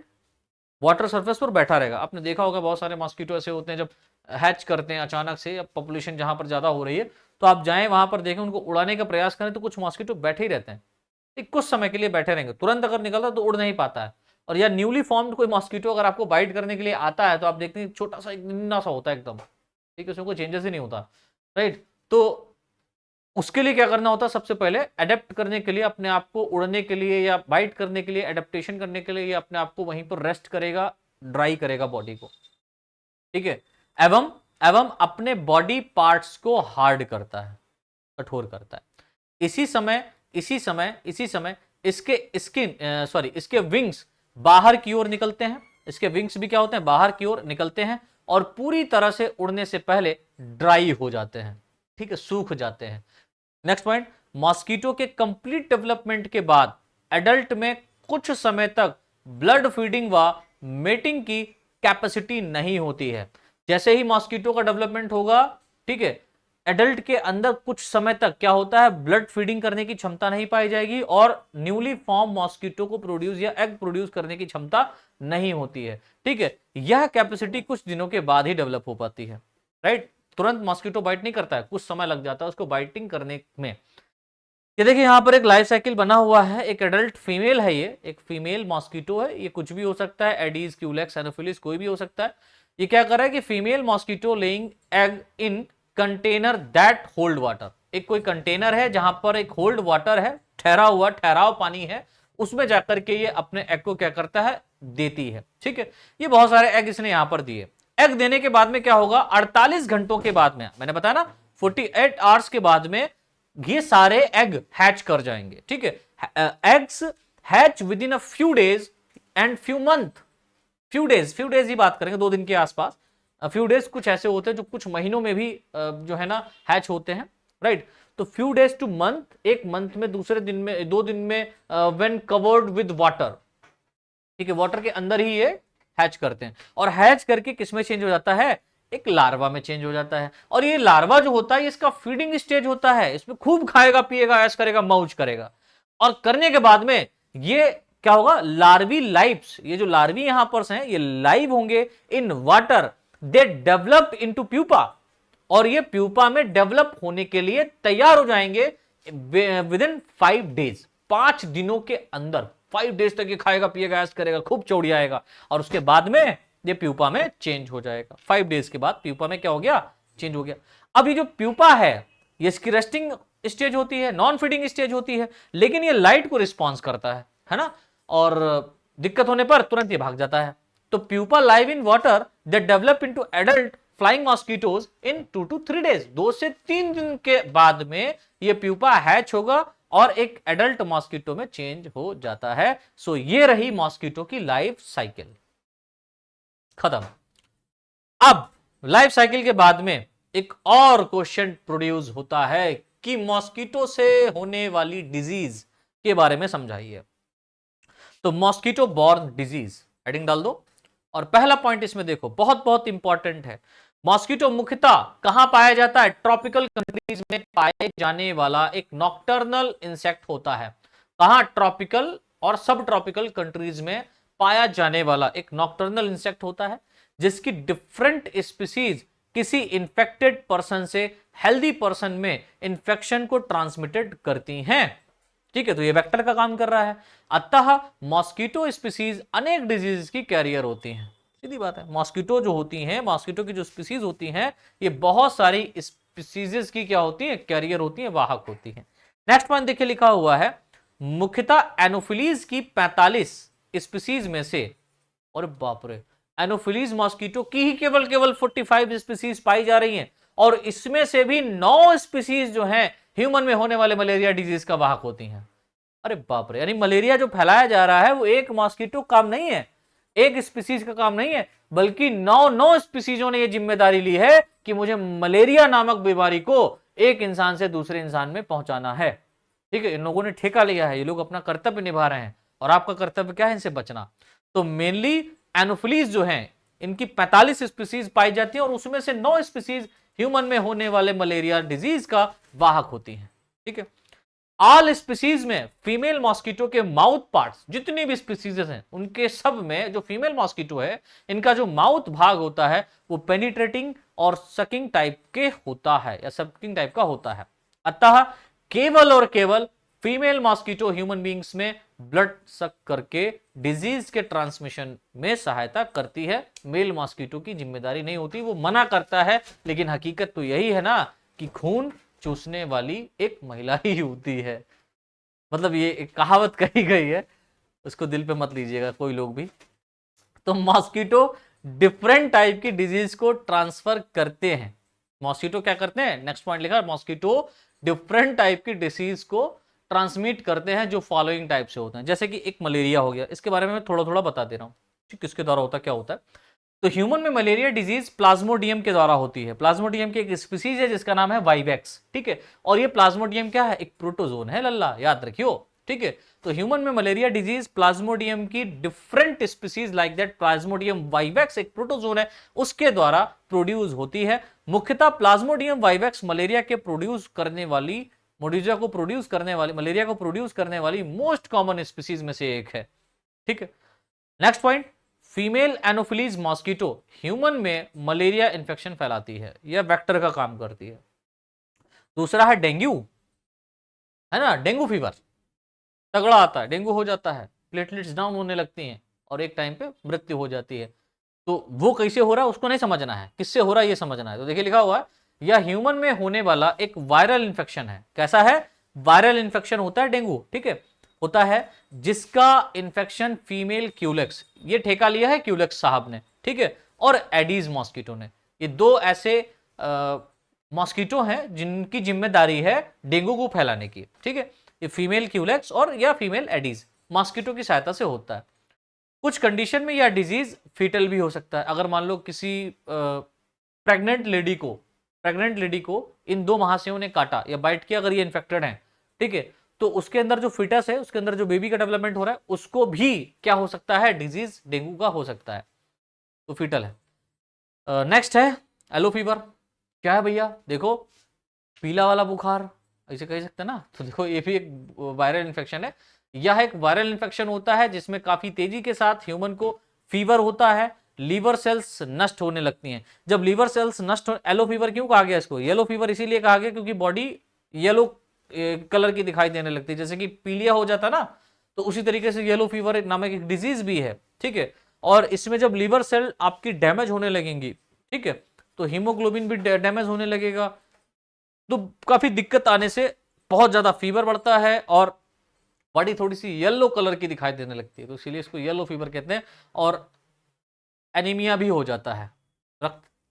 वाटर सरफेस पर बैठा रहेगा। आपने देखा होगा बहुत सारे मॉस्किटो ऐसे होते हैं जब हैच करते हैं अचानक से, अब पॉपुलेशन जहां पर ज्यादा हो रही है तो आप जाएं वहां पर देखें, उनको उड़ाने का प्रयास करें तो कुछ मॉस्किटो बैठे ही रहते हैं, कुछ समय के लिए बैठे रहेंगे, तुरंत अगर निकलता तो उड़ नहीं पाता है। और या न्यूली फॉर्म्ड कोई मॉस्किटो अगर आपको बाइट करने के लिए आता है तो आप देखते हैं छोटा सा नन्ना सा होता है एकदम, ठीक है, उसमें कोई चेंजेस ही नहीं होता। राइट, तो उसके लिए क्या करना होता है? सबसे पहले अडेप्ट करने के लिए, अपने आप को उड़ने के लिए या बाइट करने के लिए, एडेप्टेशन करने के लिए, ये अपने आप को वहीं पर रेस्ट करेगा, ड्राई करेगा बॉडी को, ठीक है, एवं अपने बॉडी पार्ट्स को हार्ड करता है, कठोर करता है। इसी समय इसके विंग्स बाहर की ओर निकलते हैं। इसके विंग्स भी क्या होते हैं? बाहर की ओर निकलते हैं और पूरी तरह से उड़ने से पहले ड्राई हो जाते हैं, ठीक है, सूख जाते हैं। नेक्स्ट पॉइंट, मॉस्किटो के कंप्लीट डेवलपमेंट के बाद एडल्ट में कुछ समय तक ब्लड फीडिंग व मेटिंग की कैपेसिटी नहीं होती है। जैसे ही मॉस्किटो का डेवलपमेंट होगा, ठीक है, एडल्ट के अंदर कुछ समय तक क्या होता है, ब्लड फीडिंग करने की क्षमता नहीं पाई जाएगी और न्यूली फॉर्म मॉस्किटो को प्रोड्यूस या एग प्रोड्यूस करने की क्षमता नहीं होती है। ठीक है, यह कैपेसिटी कुछ दिनों के बाद ही डेवलप हो पाती है। राइट, तुरंत मॉस्किटो बाइट नहीं करता है, कुछ समय लग जाता है उसको बाइटिंग करने में। ये देखिए यहां पर एक लाइफ साइकिल बना हुआ है। एक एडल्ट फीमेल है, ये एक फीमेल मॉस्किटो है, ये कुछ भी हो सकता है, एडीज, क्यूलेक्स, एनोफिलिस, कोई भी हो सकता है। ये क्या कर रहा है कि female mosquito laying egg in container that hold water. एक कोई कंटेनर है जहां पर एक होल्ड वाटर है, ठहरा हुआ ठहराव पानी है, उसमें जाकर के ये अपने एग को क्या करता है, देती है। ठीक है, ये बहुत सारे एग इसने यहां पर दिए। एग देने के बाद में क्या होगा, 48 घंटों के बाद में, मैंने बताया ना 48 आवर्स के बाद में ये सारे एग हैच कर जाएंगे। ठीक है, eggs hatch within a few days and few month. Few days ही बात करेंगे, 2 दिन के आसपास। फ्यू डेज कुछ ऐसे होते हैं जो कुछ महीनों में भी जो है ना हैच होते हैं। राइट, तो फ्यू डेज टू मंथ, एक मंथ में, दूसरे दिन में, 2 दिन में, व्हेन कवर्ड विद वाटर। ठीक है, वाटर के अंदर ही ये हैच करते हैं और हैच करके किसमें चेंज हो जाता है, एक लार्वा में चेंज हो जाता है। और ये लार्वा जो होता है इसका फीडिंग स्टेज होता है, इसमें खूब खाएगा पिएगा, ऐश करेगा, मौज करेगा। और करने के बाद में ये क्या होगा, लार्वी लाइव्स, ये जो लार्वी यहां पर हैं ये लाइव होंगे in water, they develop into pupa, और ये प्यूपा में डेवलप होने के लिए तैयार हो जाएंगे विद इन 5 डेज, 5 दिनों के अंदर। 5 डेज तक ये खाएगा पिएगा, ऐश करेगा, खूब चौड़ियाएगा और उसके बाद में ये प्यूपा में चेंज हो जाएगा। 5 डेज के बाद प्यूपा में क्या हो गया, चेंज हो गया। अब ये जो प्यूपा है ये इसकी रेस्टिंग स्टेज होती है, नॉन फीडिंग स्टेज होती है, लेकिन ये लाइट को रिस्पॉन्स करता है ना, और दिक्कत होने पर तुरंत ये भाग जाता है। तो pupa live in water that develop into adult flying mosquitoes in 2 to 3 days. 2 से 3 दिन के बाद में ये प्यूपा हैच होगा और एक एडल्ट मॉस्किटो में चेंज हो जाता है। सो ये रही मॉस्किटो की लाइफ साइकिल, खत्म। अब लाइफ साइकिल के बाद में एक और क्वेश्चन प्रोड्यूस होता है कि मॉस्किटो से होने वाली डिजीज के बारे में समझाइए। तो मॉस्किटो बॉर्न डिजीज हेडिंग डाल दो और पहला पॉइंट इसमें देखो, बहुत बहुत इंपॉर्टेंट है। मॉस्किटो मुख्यतः कहां पाया जाता है, ट्रॉपिकल कंट्रीज में पाए जाने वाला एक नॉक्टर्नल इंसेक्ट होता है। कहां, ट्रॉपिकल और सब ट्रॉपिकल कंट्रीज में पाया जाने वाला एक नॉक्टर्नल इंसेक्ट होता है, जिसकी डिफरेंट स्पीसीज किसी इंफेक्टेड पर्सन से हेल्दी पर्सन में इंफेक्शन को ट्रांसमिटेड करती हैं। ठीक है, तो ये वेक्टर का काम कर रहा है। अतः मॉस्किटो स्पीसीज अनेक डिजीज की कैरियर होती हैं। सीधी बात है, मॉस्किटो जो होती हैं, मॉस्किटो की जो स्पीसीज होती हैं, ये बहुत सारी स्पीसीज की क्या होती है, कैरियर होती है, वाहक होती है। नेक्स्ट पॉइंट देखिए लिखा हुआ है, मुख्यतः एनोफिलीज की 45 स्पीसीज में से, और बाप रे, एनोफिलीज मॉस्किटो की ही केवल 45 स्पीसीज पाई जा रही हैं और इसमें से भी 9 स्पीसीज जो हैं ह्यूमन में होने वाले मलेरिया डिजीज का वाहक होती हैं। अरे बाप रे, यानी मलेरिया जो फैलाया जा रहा है वो एक मॉस्किटो काम नहीं है, एक स्पीसीज का काम नहीं है, बल्कि 9 स्पीसीजों ने ये जिम्मेदारी ली है कि मुझे मलेरिया नामक बीमारी को एक इंसान से दूसरे इंसान में पहुंचाना है। ठीक है, इन लोगों ने ठेका लिया है, ये लोग अपना कर्तव्य निभा रहे हैं और आपका कर्तव्य क्या है, इनसे बचना। तो मेनली एनोफिलीज जो हैं इनकी 45 स्पीसीज पाई जाती है और उसमें से 9 स्पीसीज ह्यूमन में होने वाले मलेरिया डिजीज का वाहक होती हैं। ठीक है, ऑल स्पीसीज में फीमेल मॉस्किटो के माउथ पार्ट्स, जितनी भी स्पीसीज हैं उनके सब में जो फीमेल मॉस्किटो है इनका जो माउथ भाग होता है वो पेनिट्रेटिंग और सकिंग टाइप के होता है या सकिंग टाइप का होता है। अतः केवल और केवल फीमेल मॉस्किटो ह्यूमन बींग्स में ब्लड सक करके डिजीज के ट्रांसमिशन में सहायता करती है। मेल मॉस्किटो की जिम्मेदारी नहीं होती, वो मना करता है, लेकिन हकीकत तो यही है ना कि खून चूसने वाली एक महिला ही होती है। मतलब ये एक कहावत कही गई है, उसको दिल पे मत लीजिएगा कोई लोग भी। तो मॉस्किटो डिफरेंट टाइप की डिजीज को ट्रांसफर करते हैं। मॉस्किटो क्या करते हैं, नेक्स्ट पॉइंट लिखा, मॉस्किटो डिफरेंट टाइप की डिसीज को ट्रांसमिट करते हैं जो फॉलोइंग टाइप से होते हैं। जैसे कि एक मलेरिया हो गया, इसके बारे में मैं थोड़ा थोड़ा बता दे रहा हूँ किसके द्वारा होता है, क्या होता है। तो ह्यूमन में मलेरिया डिजीज प्लाज्मोडियम के द्वारा होती है। प्लाज्मोडियम की एक स्पीसीज है जिसका नाम है वाइवेक्स। ठीक है, और ये प्लाज्मोडियम क्या है, एक प्रोटोजोन है लल्ला, याद रखियो, ठीक है। तो ह्यूमन में मलेरिया डिजीज प्लाज्मोडियम की different species like that Plasmodium vivax एक प्रोटोजोन है, उसके द्वारा प्रोड्यूस होती है। मुख्यतः प्लाज्मोडियम वाइवेक्स मलेरिया के प्रोड्यूस करने वाली मलेरिया को प्रोड्यूस करने वाली मोस्ट कॉमन स्पीसीज में से एक है। ठीक है। Next point, female anopheles mosquito human में मलेरिया इंफेक्शन फैलाती है, यह वेक्टर का काम करती है। दूसरा है डेंगू, है ना, डेंगू फीवर तगड़ा आता है, डेंगू हो जाता है, प्लेटलेट्स डाउन होने लगती हैं और एक टाइम पे मृत्यु हो जाती है। तो वो कैसे हो रहा है उसको नहीं समझना है, किससे हो रहा है ये समझना है। तो देखिए लिखा हुआ है, यह ह्यूमन में होने वाला एक वायरल इंफेक्शन है। कैसा है? वायरल इंफेक्शन होता है डेंगू, ठीक है, होता है, जिसका इंफेक्शन फीमेल क्यूलेक्स, ये ठेका लिया है क्यूलेक्स साहब ने, ठीक है, और एडीज मॉस्किटो ने। ये दो ऐसे मॉस्किटो हैं जिनकी जिम्मेदारी है डेंगू को फैलाने की, ठीक है। ये फीमेल क्यूलेक्स और या फीमेल एडीज मॉस्किटो की सहायता से होता है। कुछ कंडीशन में यह डिजीज फीटल भी हो सकता है। अगर मान लो किसी प्रेग्नेंट लेडी को इन दो महाशयों ने काटा या बाइट किया, अगर ये इन्फेक्टेड है, ठीक है, तो उसके अंदर जो फीटस है, उसके अंदर जो बेबी का डेवलपमेंट हो रहा है, उसको भी क्या हो सकता है? डिजीज डेंगू का हो सकता है, तो फीटल है। नेक्स्ट है येलो फीवर। क्या है भैया? देखो, पीला वाला बुखार ऐसे कह सकते हैं ना। तो देखो ये भी एक वायरल इन्फेक्शन है। यह एक वायरल इन्फेक्शन होता है जिसमें काफी तेजी के साथ ह्यूमन को फीवर होता है, लीवर सेल्स नष्ट होने लगती हैं। जब लीवर सेल्स नष्ट हो, येलो फीवर क्यों कहा गया इसको? येलो फीवर इसीलिए कहा गया क्योंकि बॉडी येलो कलर की दिखाई देने लगती है, जैसे कि पीलिया हो जाता ना, तो उसी तरीके से येलो फीवर नामक एक डिजीज भी है, ठीक है। और इसमें जब लीवर सेल आपकी डैमेज होने लगेंगी, ठीक है, तो हीमोग्लोबिन भी डैमेज होने लगेगा, तो काफी दिक्कत आने से बहुत ज्यादा फीवर बढ़ता है और बॉडी थोड़ी सी येलो कलर की दिखाई देने लगती है, तो इसीलिए इसको येलो फीवर कहते हैं। और एनीमिया भी हो जाता है,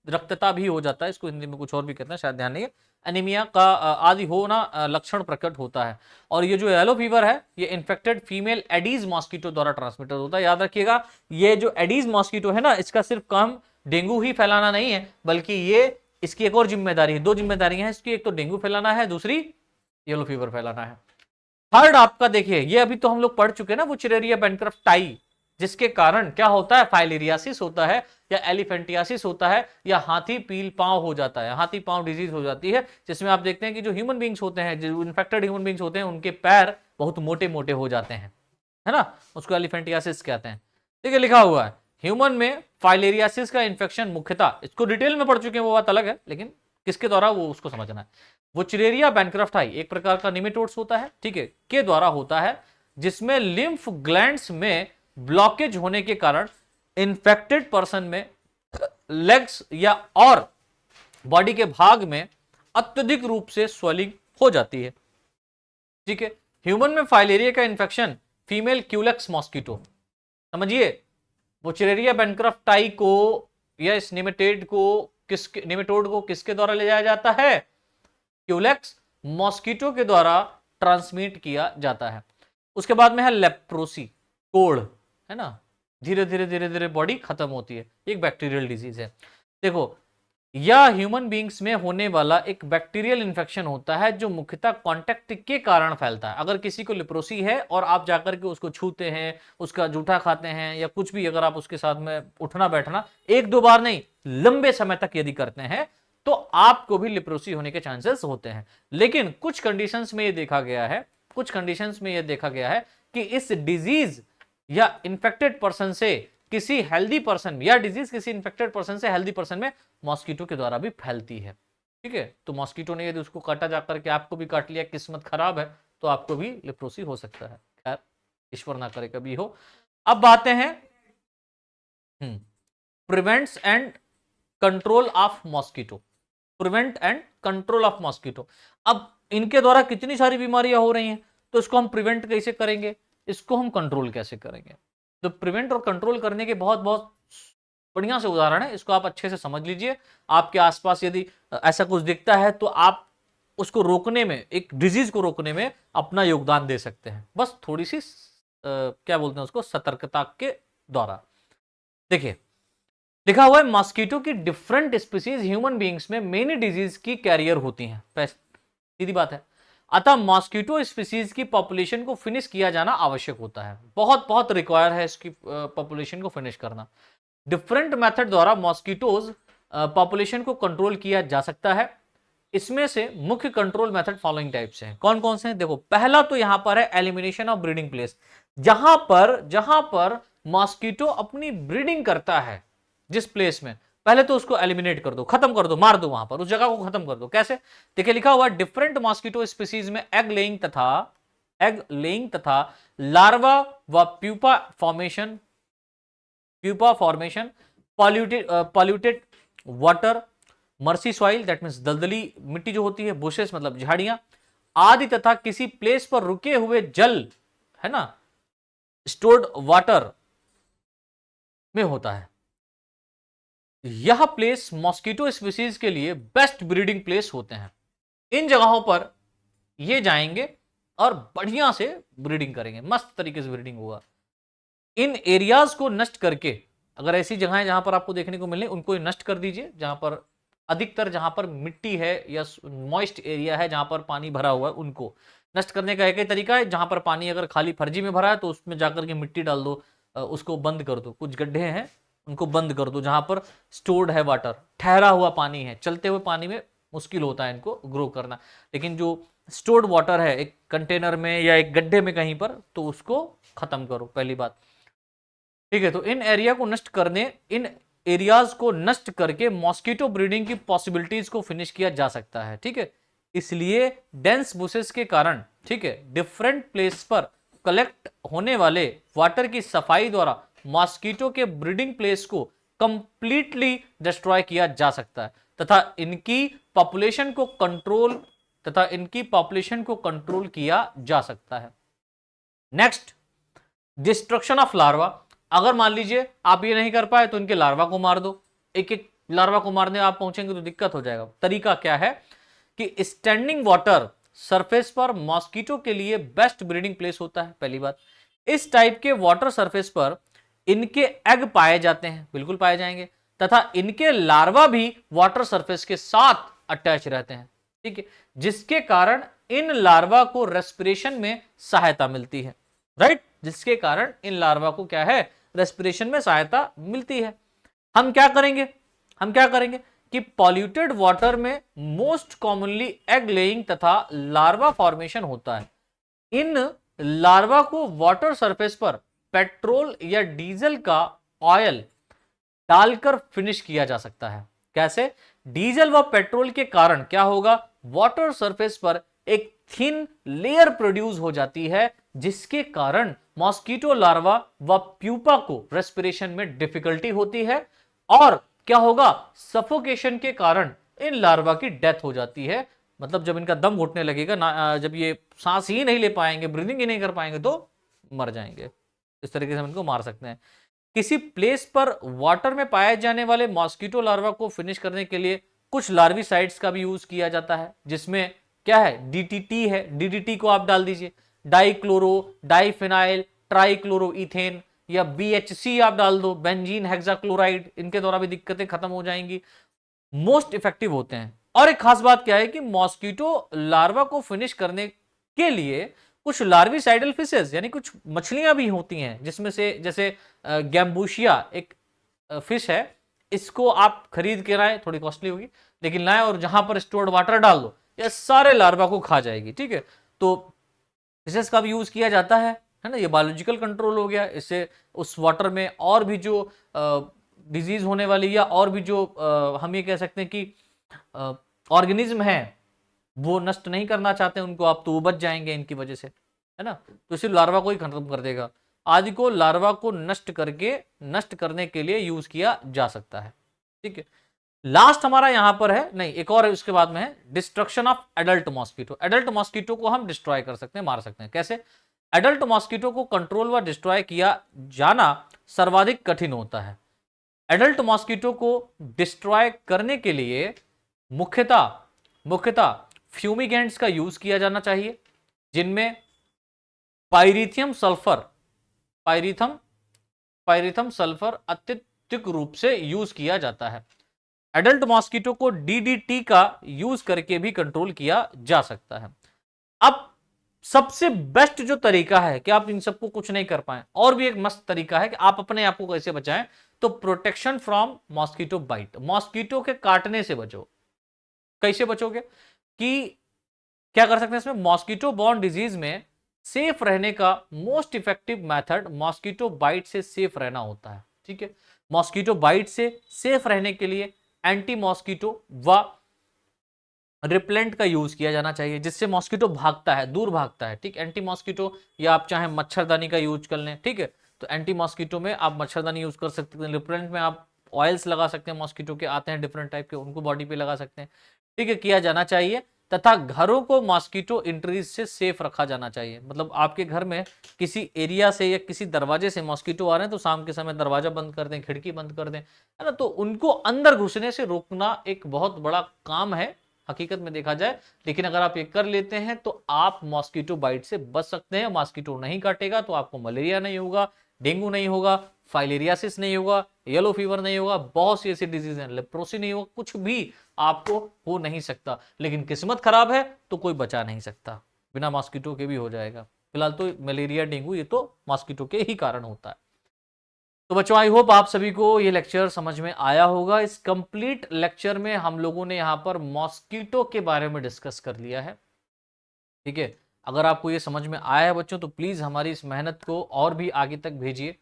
रक्तता भी हो जाता है, इसको हिंदी में कुछ और भी कहते हैं, शायद ध्यान नहीं है। एनीमिया का आदि होना लक्षण प्रकट होता है। और ये जो येलो फीवर है, ये इन्फेक्टेड फीमेल एडीज मॉस्किटो द्वारा ट्रांसमिटेड होता है। याद रखिएगा, ये जो एडीज मॉस्किटो है ना, इसका सिर्फ काम डेंगू ही फैलाना नहीं है, बल्कि ये इसकी एक और जिम्मेदारी है, दो जिम्मेदारियां हैं इसकी, एक तो डेंगू फैलाना है, दूसरी येलो फीवर फैलाना है। थर्ड आपका देखिए, ये अभी तो हम लोग पढ़ चुके हैं ना, वो चिरेरिया बैनक्रफ्ट टाई, जिसके कारण क्या होता है? फाइलेरियासिस होता है या एलिफेंटियासिस होता है या हाथी पील पांव हो जाता है, हाथी पांव डिजीज हो जाती है, जिसमें आप देखते हैं कि जो ह्यूमन बींग्स होते हैं, जो इन्फेक्टेड ह्यूमन बींग्स होते हैं, उनके पैर बहुत मोटे मोटे हो जाते हैं, है ना, उसको एलिफेंटियासिस कहते हैं। ठीक है, लिखा हुआ है ह्यूमन में फाइलेरियासिस का इंफेक्शन मुख्यतः, इसको डिटेल में पढ़ चुके हैं, वो बात अलग है, लेकिन किसके द्वारा वो उसको समझना है। वो चिरेरिया बैनक्रफ्टाई एक प्रकार का निमेटोड्स होता है, ठीक है, के द्वारा होता है, जिसमें लिम्फ ग्लैंड्स में ब्लॉकेज होने के कारण इन्फेक्टेड पर्सन में लेग्स या और बॉडी के भाग में अत्यधिक रूप से स्वेलिंग हो जाती है। ठीक है, ह्यूमन में फाइलेरिया का इन्फेक्शन फीमेल क्यूलेक्स मॉस्किटो, समझिए, वो चिरेरिया बैनक्रफ्टाई को या इस निमेटोड को किसके द्वारा ले जाया जाता है? क्यूलेक्स मॉस्किटो के द्वारा ट्रांसमिट किया जाता है। उसके बाद में है लेप्रोसी, कोढ़, है ना, धीरे धीरे धीरे धीरे बॉडी खत्म होती है, एक बैक्टीरियल डिजीज है। देखो, यह ह्यूमन बींग्स में होने वाला एक बैक्टीरियल इंफेक्शन होता है जो मुख्यतः कांटेक्ट के कारण फैलता है। अगर किसी को लेप्रोसी है और आप जाकर के उसको छूते हैं, उसका जूठा खाते हैं या कुछ भी, अगर आप उसके साथ में उठना बैठना एक दो बार नहीं, लंबे समय तक यदि करते हैं, तो आपको भी लेप्रोसी होने के चांसेस होते हैं। लेकिन कुछ कंडीशंस में यह देखा गया है कि इस डिजीज या इंफेक्टेड पर्सन से किसी हेल्दी पर्सन, या डिजीज किसी इंफेक्टेड पर्सन से हेल्दी पर्सन में मॉस्किटो के द्वारा भी फैलती है। ठीक है, तो मॉस्किटो ने यदि उसको काटा जाकर के आपको भी काट लिया, किस्मत खराब है, तो आपको भी लेप्रोसी हो सकता है। खैर, ईश्वर ना करे कभी हो। अब बातें हैं prevents and control of mosquito, prevent and control of mosquito. अब इनके द्वारा कितनी सारी बीमारियां हो रही हैं, तो इसको हम प्रिवेंट कैसे करेंगे, इसको हम कंट्रोल कैसे करेंगे? तो प्रिवेंट और कंट्रोल करने के बहुत बहुत बढ़िया से उदाहरण है, इसको आप अच्छे से समझ लीजिए। आपके आसपास यदि ऐसा कुछ दिखता है तो आप उसको रोकने में, एक डिजीज को रोकने में अपना योगदान दे सकते हैं, बस थोड़ी सी क्या बोलते हैं उसको, सतर्कता के द्वारा। देखिए, लिखा हुआ है मॉस्किटो की डिफरेंट स्पीसीज ह्यूमन बीइंग्स में मेनी डिजीज की कैरियर होती हैं। सीधी बात है, अतः मॉस्किटो स्पीसीज की पॉपुलेशन को फिनिश किया जाना आवश्यक होता है, बहुत बहुत रिक्वायर है इसकी पॉपुलेशन को फिनिश करना। डिफरेंट मेथड द्वारा मॉस्किटोज पॉपुलेशन को कंट्रोल किया जा सकता है। इसमें से मुख्य कंट्रोल मेथड फॉलोइंग टाइप से हैं। कौन कौन से हैं? देखो, पहला तो यहां पर है एलिमिनेशन ऑफ ब्रीडिंग प्लेस। जहां पर मॉस्किटो अपनी ब्रीडिंग करता है, जिस प्लेस में, पहले तो उसको एलिमिनेट कर दो, खत्म कर दो, मार दो, वहां पर उस जगह को खत्म कर दो। कैसे? देखिए लिखा हुआ डिफरेंट मॉस्किटो स्पीसीज में एग लेइंग तथा लार्वा व pupa formation, polluted water, mercy soil that means दलदली मिट्टी जो होती है, बुशेस मतलब झाड़ियां आदि, तथा किसी प्लेस पर रुके हुए जल, है ना, स्टोर्ड वाटर में होता है। यह प्लेस मॉस्किटो स्पीसीज के लिए बेस्ट ब्रीडिंग प्लेस होते हैं। इन जगहों पर ये जाएंगे और बढ़िया से ब्रीडिंग करेंगे, मस्त तरीके से ब्रीडिंग होगा। इन एरियाज को नष्ट करके, अगर ऐसी जगहें जहां पर आपको देखने को मिले उनको नष्ट कर दीजिए, जहां पर अधिकतर जहां पर मिट्टी है या मॉइस्ट एरिया है, जहां पर पानी भरा हुआ है, उनको नष्ट करने का एक ही तरीका है। जहां पर पानी अगर खाली फर्जी में भरा है तो उसमें जाकर के मिट्टी डाल दो, उसको बंद कर दो, कुछ गड्ढे हैं उनको बंद कर दो, जहां पर स्टोर्ड है वाटर, ठहरा हुआ पानी है, चलते हुए पानी में मुश्किल होता है इनको ग्रो करना, लेकिन जो स्टोर्ड वाटर है एक कंटेनर में या एक गड्ढे में कहीं पर, तो उसको खत्म करो, पहली बात। ठीक है, तो इन एरियाज को नष्ट करके मॉस्किटो ब्रीडिंग की पॉसिबिलिटीज को फिनिश किया जा सकता है। ठीक है, इसलिए डेंस बुशेस के कारण, ठीक है, डिफरेंट प्लेस पर कलेक्ट होने वाले वाटर की सफाई द्वारा मॉस्किटो के ब्रीडिंग प्लेस को कंप्लीटली डिस्ट्रॉय किया जा सकता है तथा इनकी पॉपुलेशन को कंट्रोल किया जा सकता है। Next, destruction of larva. अगर मान लीजिए आप ये नहीं कर पाए तो इनके लार्वा को मार दो। एक एक लार्वा को मारने आप पहुंचेंगे तो दिक्कत हो जाएगा। तरीका क्या है कि स्टैंडिंग वाटर सरफेस पर मॉस्किटो के लिए बेस्ट ब्रीडिंग प्लेस होता है, पहली बात। इस टाइप के वाटर सरफेस पर इनके एग पाए जाते हैं, बिल्कुल पाए जाएंगे, तथा इनके लार्वा भी वाटर सरफेस के साथ अटैच रहते हैं। ठीक है, जिसके कारण इन लार्वा को रेस्पिरेशन में सहायता मिलती है। राइट, जिसके कारण इन लार्वा को क्या है, रेस्पिरेशन में सहायता मिलती है। हम क्या करेंगे कि पॉल्यूटेड वाटर में मोस्ट कॉमनली एग लेइंग तथा लार्वा फॉर्मेशन होता है। इन लार्वा को वाटर सरफेस पर पेट्रोल या डीजल का ऑयल डालकर फिनिश किया जा सकता है। कैसे? डीजल व पेट्रोल के कारण क्या होगा, वाटर सरफेस पर एक थिन लेयर प्रोड्यूस हो जाती है, जिसके कारण मॉस्किटो लार्वा व प्यूपा को रेस्पिरेशन में डिफिकल्टी होती है और क्या होगा, सफोकेशन के कारण इन लार्वा की डेथ हो जाती है। मतलब जब इनका दम घुटने लगेगा ना, जब ये सांस ही नहीं ले पाएंगे, ब्रीदिंग ही नहीं कर पाएंगे, तो मर जाएंगे। इस तरीके से हम इनको मार सकते हैं। किसी प्लेस पर वाटर में पाए जाने वाले मॉस्किटो लार्वा को फिनिश करने के लिए कुछ लार्विसाइड्स का भी यूज किया जाता है, जिसमें क्या है, डीटीटी है। डीडीटी को आप डाल दीजिए, डाइक्लोरो डाइफिनाइल ट्राइक्लोरोइथेन, या बीएचसी आप डाल दो, बेंजीन हेक्साक्लोराइड। इनके द्वारा भी दिक्कतें खत्म हो जाएंगी, मोस्ट इफेक्टिव होते हैं। और एक खास बात क्या है कि मॉस्किटो लार्वा को फिनिश करने के लिए कुछ लार्विसाइडल फिशेस यानी कुछ मछलियां भी होती हैं, जिसमें से जैसे गैम्बूशिया एक फिश है, इसको आप खरीद के लाएं, थोड़ी कॉस्टली होगी, लेकिन लाएं और जहां पर स्टोर्ड वाटर डाल दो, ये सारे लार्वा को खा जाएगी। ठीक है, तो फिशेस का भी यूज किया जाता है ना। ये बायोलॉजिकल कंट्रोल हो गया, इससे उस वाटर में और भी जो डिजीज होने वाली या और भी जो हम ये कह सकते हैं कि ऑर्गेनिज्म है वो नष्ट नहीं करना चाहते उनको आप, तो वो बच जाएंगे इनकी वजह से, है ना। तो इसी लार्वा को ही खत्म कर देगा। आदि को लार्वा को नष्ट करने के लिए यूज किया जा सकता है। ठीक है, लास्ट हमारा यहां पर है, नहीं एक और उसके बाद में है, destruction of adult mosquito. Adult mosquito को हम डिस्ट्रॉय कर सकते हैं, मार सकते हैं। कैसे? एडल्ट मॉस्किटो को कंट्रोल व डिस्ट्रॉय किया जाना सर्वाधिक कठिन होता है। एडल्ट मॉस्किटो को डिस्ट्रॉय करने के लिए मुख्यतः फ्यूमिगेंट्स का यूज किया जाना चाहिए, जिनमें पाइरीथियम सल्फर अत्यधिक रूप से यूज किया जाता है। एडल्ट मॉस्किटो को डीडीटी का यूज करके भी कंट्रोल किया जा सकता है। अब सबसे बेस्ट जो तरीका है कि आप इन सबको कुछ नहीं कर पाए, और भी एक मस्त तरीका है कि आप अपने आप को कैसे बचाएं, तो protection from mosquito bite, mosquito के काटने से बचो। कैसे बचोगे कि क्या कर सकते हैं इसमें, मॉस्किटो बॉर्न डिजीज में सेफ रहने का most effective method mosquito bite से सेफ रहना होता है। ठीक है, मॉस्किटो बाइट से सेफ रहने के लिए एंटी मॉस्किटो व रिपेलेंट का यूज किया जाना चाहिए, जिससे मॉस्किटो भागता है, दूर भागता है। ठीक, एंटी मॉस्किटो, या आप चाहे मच्छरदानी का यूज कर लें। ठीक है, तो एंटी मॉस्किटो में आप मच्छरदानी यूज कर सकते हैं, रिपेलेंट में आप ऑयल्स लगा सकते हैं, मॉस्किटो के आते हैं डिफरेंट टाइप के, उनको बॉडी पे लगा सकते हैं। ठीक है, किया जाना चाहिए। तथा घरों को मॉस्किटो इंट्रीज से सेफ रखा जाना चाहिए। मतलब आपके घर में किसी एरिया से या किसी दरवाजे से मॉस्किटो आ रहे हैं, तो शाम के समय दरवाजा बंद कर दें, खिड़की बंद कर दें, है ना, तो उनको अंदर घुसने से रोकना एक बहुत बड़ा काम है हकीकत में देखा जाए। लेकिन अगर आप ये कर लेते हैं तो आप मॉस्किटो बाइट से बच सकते हैं। मॉस्किटो नहीं काटेगा तो आपको मलेरिया नहीं होगा, डेंगू नहीं होगा, फाइलेरियासिस नहीं होगा, येलो फीवर नहीं होगा, बहुत सी ऐसी डिजीज हैं, लेप्रोसी नहीं होगा, कुछ भी आपको हो नहीं सकता। लेकिन किस्मत खराब है तो कोई बचा नहीं सकता, बिना मॉस्किटो के भी हो जाएगा। फिलहाल तो मलेरिया डेंगू ये तो मॉस्किटो के ही कारण होता है। तो बच्चों, आई होप आप सभी को ये लेक्चर समझ में आया होगा। इस कंप्लीट लेक्चर में हम लोगों ने यहाँ पर मॉस्किटो के बारे में डिस्कस कर लिया है। ठीक है, अगर आपको ये समझ में आया है बच्चों, तो प्लीज हमारी इस मेहनत को और भी आगे तक भेजिए,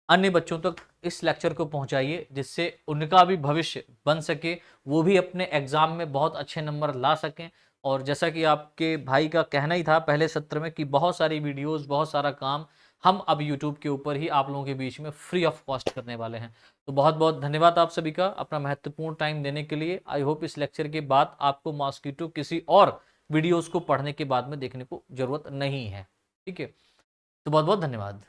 अन्य बच्चों तक इस लेक्चर को पहुंचाइए, जिससे उनका भी भविष्य बन सके, वो भी अपने एग्जाम में बहुत अच्छे नंबर ला सकें। और जैसा कि आपके भाई का कहना ही था पहले सत्र में कि बहुत सारी वीडियोस, बहुत सारा काम हम अब यूट्यूब के ऊपर ही आप लोगों के बीच में फ्री ऑफ कॉस्ट करने वाले हैं। तो बहुत बहुत धन्यवाद आप सभी का अपना महत्वपूर्ण टाइम देने के लिए। आई होप इस लेक्चर के बाद आपको मॉस्किटो किसी और वीडियोस को पढ़ने के बाद में देखने को जरूरत नहीं है। ठीक है, तो बहुत बहुत धन्यवाद।